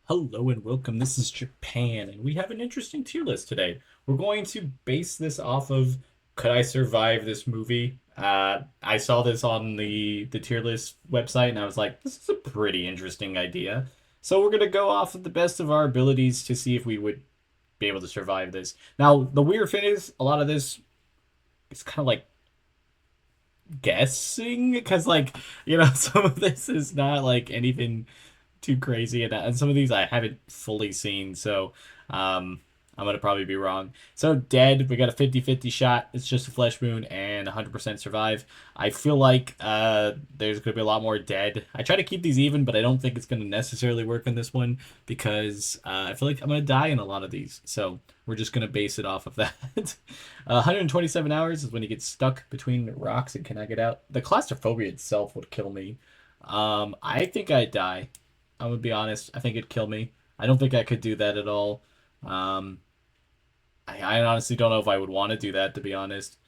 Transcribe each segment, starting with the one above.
Hello and welcome. This is Japan, and we have an interesting tier list today. We're going to base this off of could I survive this movie? I saw this on the tier list website, and I was like, this is a pretty interesting idea. So we're gonna go off of the best of our abilities to see if we would be able to survive this. Now, the weird thing is, a lot of this is kind of like guessing, because some of this is not like anything too crazy, and some of these I haven't fully seen, so um, I'm gonna probably be wrong. So dead, we got a 50-50 shot. It's just a flesh wound and 100% survive. I feel like there's gonna be a lot more dead. I try to keep these even, but I don't think it's gonna necessarily work on this one because I feel like I'm gonna die in a lot of these. So we're just gonna base it off of that. 127 hours is when you get stuck between rocks and cannot get out. The claustrophobia itself would kill me. I think I'd die. I'm gonna be honest. I think it'd kill me. I don't think I could do that at all. Um, I honestly don't know if I would want to do that, to be honest.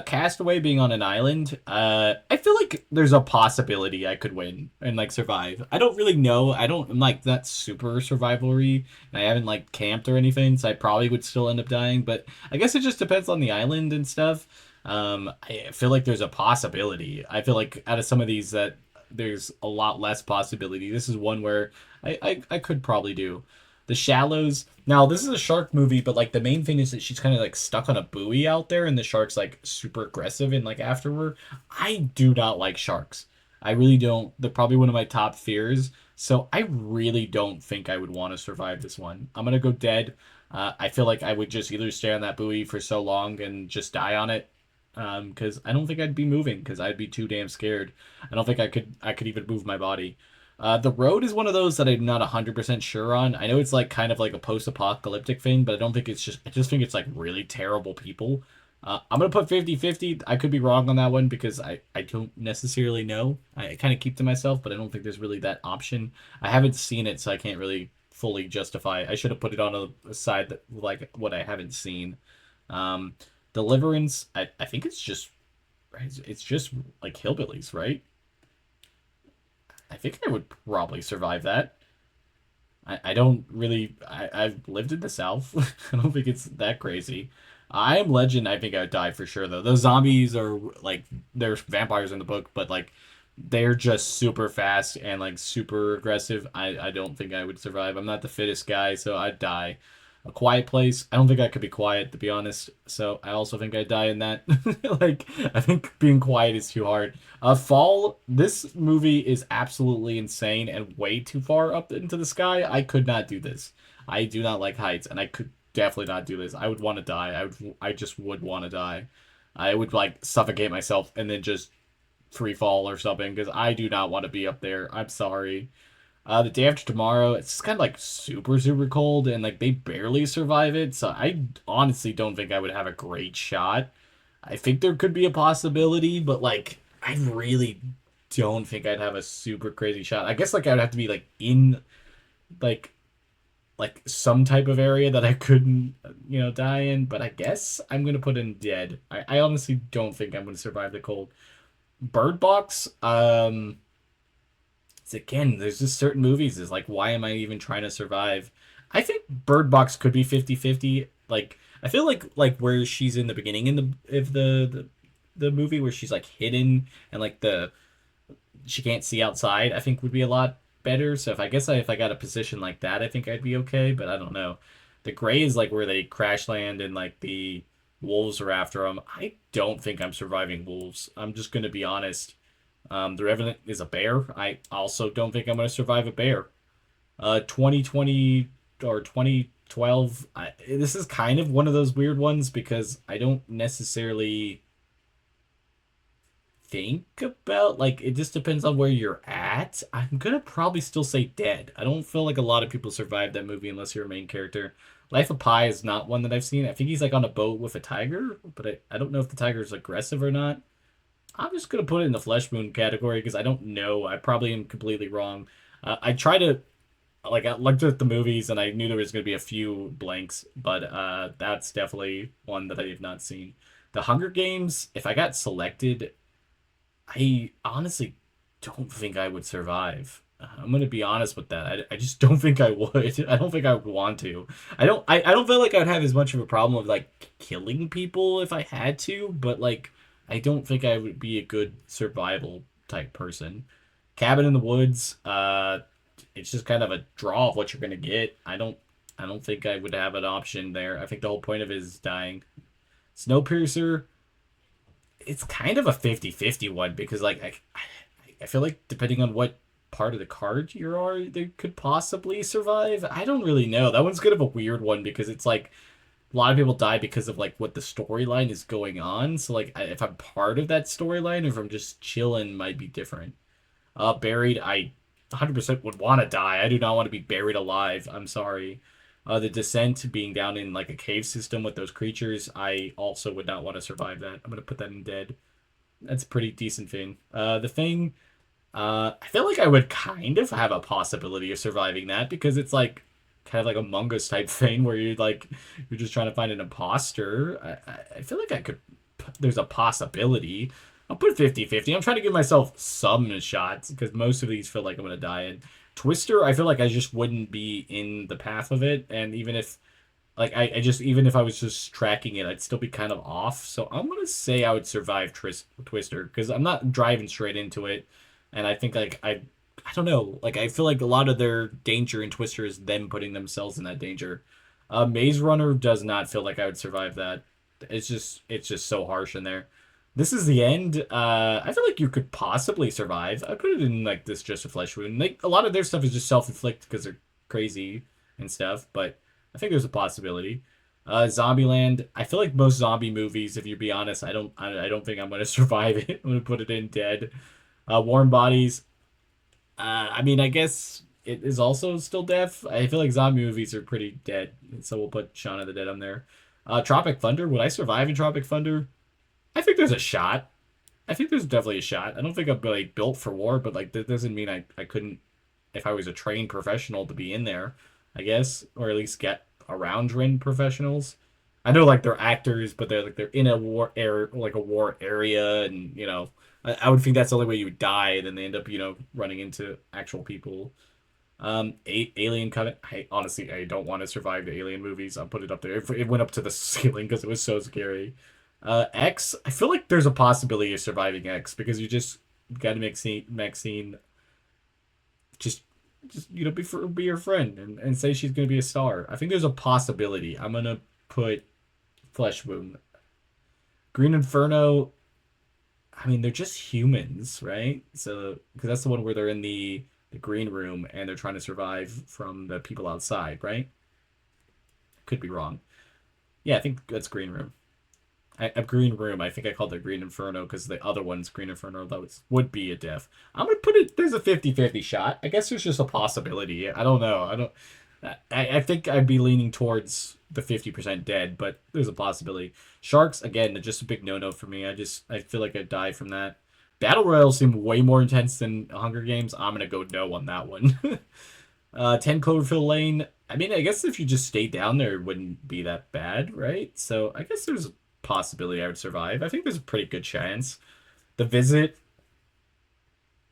Castaway being on an island, I feel like there's a possibility I could win and like survive. I don't really know. I'm like that super survivalory, and I haven't like camped or anything, so I probably would still end up dying. But I guess it just depends on the island and stuff. I feel like there's a possibility. I feel like out of some of these that there's a lot less possibility. This is one where I could probably do. The Shallows. Now, this is a shark movie, but like the main thing is that she's kind of like stuck on a buoy out there, and the shark's like super aggressive and like afterward. I do not like sharks. I really don't. They're probably one of my top fears. So I really don't think I would want to survive this one. I'm gonna go dead. I feel like I would just either stay on that buoy for so long and just die on it, because I don't think I'd be moving because I'd be too damn scared. I don't think I could even move my body. The road is one of those that I'm not 100% sure on. I know it's like kind of like a post-apocalyptic thing, but I don't think it's just I just think it's like really terrible people. I'm gonna put 50-50. I could be wrong on that one because I don't necessarily know. I kind of keep to myself, but I don't think there's really that option. I haven't seen it, so I can't really fully justify it. I should have put it on a side that like what I haven't seen. Um, Deliverance, I think it's just like hillbillies, right? I think I would probably survive that. I don't really. I've lived in the South. I don't think it's that crazy. I am Legend. I think I would die for sure though. Those zombies are like there's vampires in the book, but like they're just super fast and like super aggressive. I don't think I would survive. I'm not the fittest guy, so I'd die. A Quiet Place. I don't think I could be quiet, to be honest. So I also think I'd die in that. Like I think being quiet is too hard. Fall. This movie is absolutely insane and way too far up into the sky. I could not do this. I do not like heights, and I could definitely not do this. I would want to die. I just would want to die. I would like suffocate myself and then just free fall or something because I do not want to be up there. I'm sorry. The day after tomorrow, it's kind of like super, super cold, and like they barely survive it. So I honestly don't think I would have a great shot. I think there could be a possibility, but like I really don't think I'd have a super crazy shot. I guess like I'd have to be like in like some type of area that I couldn't die in. But I guess I'm gonna put in dead. I honestly don't think I'm gonna survive the cold. Bird Box. It's again, there's just certain movies is like, why am I even trying to survive? I think Bird Box could be 50-50. Like, I feel like where she's in the beginning in the movie where she's like hidden and like the she can't see outside, I think would be a lot better. So if I got a position like that, I think I'd be okay. But I don't know. The Gray is like where they crash land and like the wolves are after them. I don't think I'm surviving wolves. I'm just gonna be honest. The Revenant is a bear. I also don't think I'm going to survive a bear. 2020 or 2012. This is kind of one of those weird ones because I don't necessarily think about like it just depends on where you're at. I'm gonna probably still say dead. I don't feel like a lot of people survive that movie unless you're a main character. Life of Pi is not one that I've seen. I think he's like on a boat with a tiger, but I don't know if the tiger is aggressive or not. I'm just gonna put it in the flesh wound category because I don't know. I probably am completely wrong. I try to like I looked at the movies and I knew there was gonna be a few blanks, but that's definitely one that I have not seen. The Hunger Games. If I got selected, I honestly don't think I would survive. I'm gonna be honest with that. I just don't think I would. I don't think I would want to. I don't feel like I'd have as much of a problem with like killing people if I had to, but like I don't think I would be a good survival type person. Cabin in the woods, it's just kind of a draw of what you're gonna get. I don't think I would have an option there. I think the whole point of it is dying. Snowpiercer, it's kind of a 50-50 one because like I feel like depending on what part of the card you are, they could possibly survive. I don't really know. That one's kind of a weird one because it's like a lot of people die because of like what the storyline is going on. So like if I'm part of that storyline or if I'm just chilling, might be different. Buried, I 100% would want to die. I do not want to be buried alive. I'm sorry. The descent being down in like a cave system with those creatures, I also would not want to survive that. I'm gonna put that in dead. That's a pretty decent thing. The thing, I feel like I would kind of have a possibility of surviving that because it's like kind of like a Among Us type thing where you're just trying to find an imposter. I feel like I could. There's a possibility. I'll put 50-50. I'm trying to give myself some shots because most of these feel like I'm gonna die. And Twister, I feel like I just wouldn't be in the path of it, and even if like I just even if I was just tracking it, I'd still be kind of off. So I'm gonna say I would survive Twister because I'm not driving straight into it, and I think like I don't know, like I feel like a lot of their danger in Twister is them putting themselves in that danger. Maze Runner does not feel like I would survive that. It's just so harsh in there. This is the end. I feel like you could possibly survive. I put it in like this just a flesh wound. Like a lot of their stuff is just self inflict because they're crazy and stuff, but I think there's a possibility. Zombieland. I feel like most zombie movies, if you be honest, I don't think I'm gonna survive it. I'm gonna put it in dead. Warm Bodies. I mean, I guess it is also still deaf. I feel like zombie movies are pretty dead, so we'll put Shaun of the Dead on there. Tropic Thunder. Would I survive in Tropic Thunder? I think there's a shot. I think there's definitely a shot. I don't think I'm really built for war, but like that doesn't mean I couldn't if I was a trained professional to be in there, I guess, or at least get around trained professionals. I know like they're actors, but they're in a war area, like a war area, and I would think that's the only way you would die, and then they end up running into actual people. Alien Covenant. I honestly I don't want to survive the Alien movies. I'll put it up there. It went up to the ceiling because it was so scary. X. I feel like there's a possibility of surviving X because you just got to Maxine just be your friend and say she's gonna be a star. I think there's a possibility. I'm gonna put Flesh Wound. Green Inferno. I mean, they're just humans, right? So because that's the one where they're in the green room and they're trying to survive from the people outside, right? Could be wrong. Yeah, I think that's green room. A green room. I think I called it Green Inferno because the other one's Green Inferno. Would be a diff. I'm gonna put it. There's a 50-50 shot. I guess there's just a possibility. I don't know. I don't. I think I'd be leaning towards the 50% dead, but there's a possibility. Sharks again, just a big no-no for me. I feel like I'd die from that. Battle Royale seem way more intense than Hunger Games. I'm gonna go no on that one. 10 Cloverfield Lane. I mean, I guess if you just stayed down there, it wouldn't be that bad, right? So I guess there's a possibility I would survive. I think there's a pretty good chance. The Visit.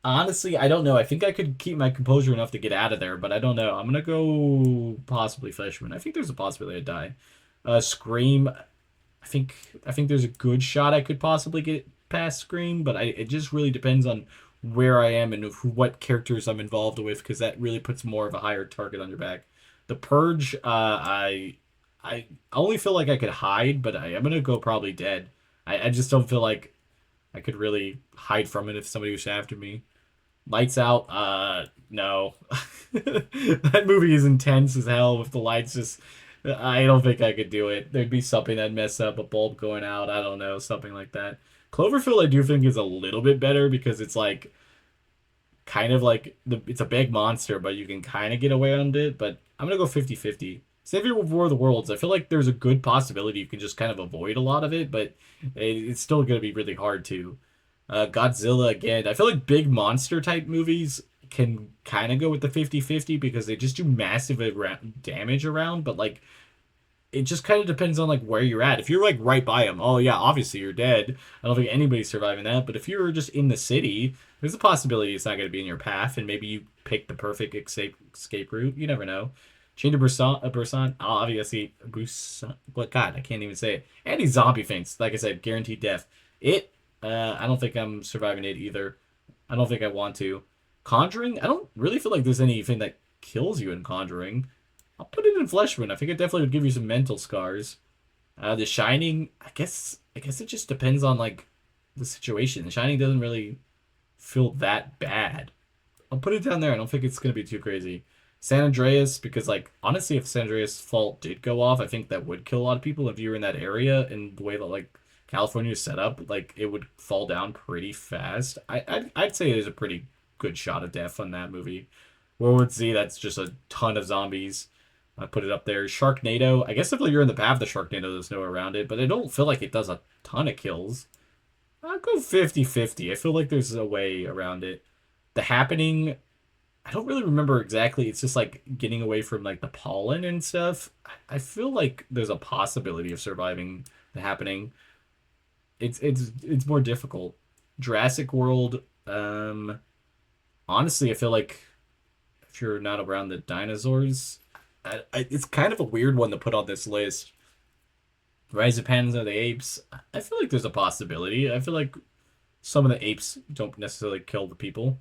Honestly, I don't know. I think I could keep my composure enough to get out of there, but I don't know. I'm gonna go possibly Fleshman. I think there's a possibility I'd die. Scream. I think there's a good shot I could possibly get past Scream, but it just really depends on where I am and what characters I'm involved with, because that really puts more of a higher target on your back. The Purge, I only feel like I could hide, but I am gonna go probably dead. I just don't feel like I could really hide from it if somebody was after me. Lights Out, no. That movie is intense as hell with the lights just I don't think I could do it. There'd be something that'd mess up, a bulb going out, I don't know, something like that. Cloverfield I do think is a little bit better because it's like kind of like it's a big monster, but you can kind of get away on it, but I'm gonna go 50-50. Savior of War of the Worlds, I feel like there's a good possibility you can just kind of avoid a lot of it, but it's still gonna be really hard to. Godzilla again. I feel like big monster type movies can kind of go with the 50-50 because they just do massive damage around, but like it just kind of depends on like where you're at. If you're like right by them, oh yeah, obviously you're dead. I don't think anybody's surviving that. But if you're just in the city, there's a possibility it's not going to be in your path, and maybe you pick the perfect escape route. You never know. Chain to Busan, obviously Busan. What God, I can't even say it. Any zombie things, like I said, guaranteed death. It, I don't think I'm surviving it either. I don't think I want to. Conjuring, I don't really feel like there's anything that kills you in Conjuring. I'll put it in Fleshman. I think it definitely would give you some mental scars. The Shining, I guess it just depends on like the situation. The Shining doesn't really feel that bad. I'll put it down there. I don't think it's gonna be too crazy. San Andreas, because like honestly, if San Andreas fault did go off, I think that would kill a lot of people if you were in that area. And the way that like California is set up, like it would fall down pretty fast. I'd say there's a pretty good shot of death on that movie. World War Z, that's just a ton of zombies. I put it up there. Sharknado, I guess if you're in the path of Sharknado, there's no way around it, but I don't feel like it does a ton of kills. I'll go 50-50. I feel like there's a way around it. The Happening, I don't really remember exactly. It's just like getting away from like the pollen and stuff. I feel like there's a possibility of surviving The Happening. It's more difficult. Jurassic World, honestly, I feel like if you're not around the dinosaurs, it's kind of a weird one to put on this list. Rise of Planet of the Apes, I feel like there's a possibility. I feel like some of the apes don't necessarily kill the people.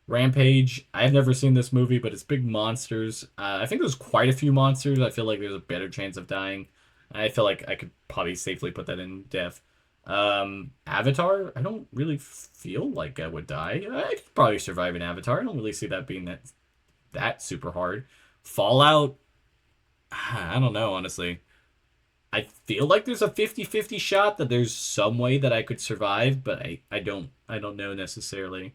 Rampage, I've never seen this movie, but it's big monsters. I think there's quite a few monsters. I feel like there's a better chance of dying. I feel like I could probably safely put that in death. Avatar, I don't really feel like I would die. I could probably survive in Avatar. I don't really see that being that super hard. Fallout, I don't know, honestly. I feel like there's a 50-50 shot that there's some way that I could survive, but I don't know necessarily.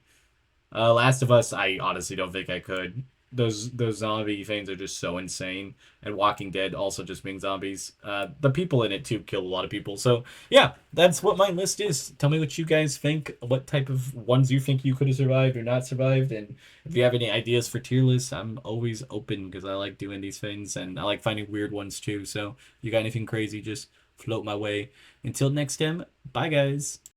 Last of Us, I honestly don't think I could. Those zombie things are just so insane, and Walking Dead also just being zombies. The people in it too kill a lot of people. So yeah, that's what my list is. Tell me what you guys think. What type of ones you think you could have survived or not survived, and if you have any ideas for tier lists, I'm always open because I like doing these things and I like finding weird ones too. So if you got anything crazy, just float my way. Until next time, bye guys.